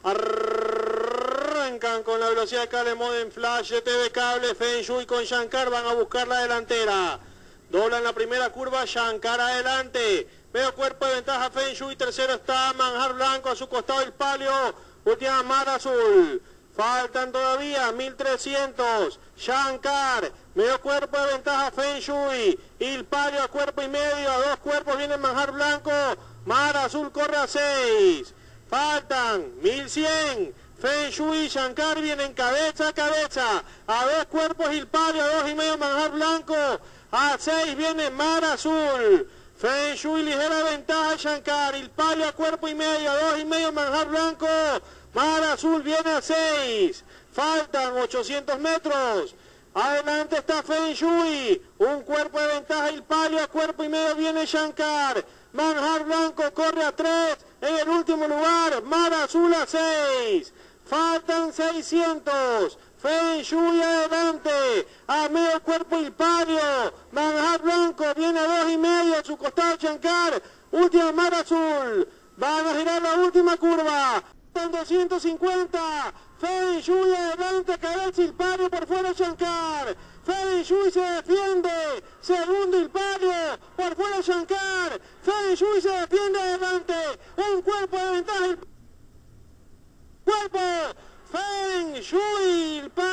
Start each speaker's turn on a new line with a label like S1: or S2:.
S1: Arrancan con la velocidad de cable Modern Flash, TV Cable, Feng Shui con Shankar, van a buscar la delantera. Doblan la primera curva, Shankar adelante. Medio cuerpo de ventaja Feng Shui, tercero está Manjar Blanco, a su costado el palio. Última Mar Azul. Faltan todavía 1300. Shankar, medio cuerpo de ventaja Feng Shui. Il palio a cuerpo y medio, a 2 cuerpos viene Manjar Blanco. Mar Azul corre a 6. Faltan 1100. Feng Shui y Shankar vienen cabeza a cabeza. A 2 cuerpos Il palio, a 2 y medio Manjar Blanco. A 6 viene Mar Azul. Feng Shui ligera ventaja Shankar. Il palio a cuerpo y medio, a 2 y medio Manjar Blanco. Mar Azul viene a 6. Faltan 800 metros. Adelante está Feng Shui. Un cuerpo de ventaja Il palio, a cuerpo y medio viene Shankar. Manjar Blanco corre a 3. En el último lugar, Mar Azul a 6. Faltan 600. Feng Shui adelante. A medio cuerpo Il palio. Manjar Blanco viene a 2 y medio. A su costado Shankar. Última Mar Azul. Van a girar la última curva. 250. Feng Shui adelante, cabeza Il palio, por fuera Shankar. Feng Shui se defiende. Segundo Il palio, por fuera Shankar. Feng Shui se defiende adelante. Un cuerpo de ventaja. Cuerpo. Feng Shui, Il palio.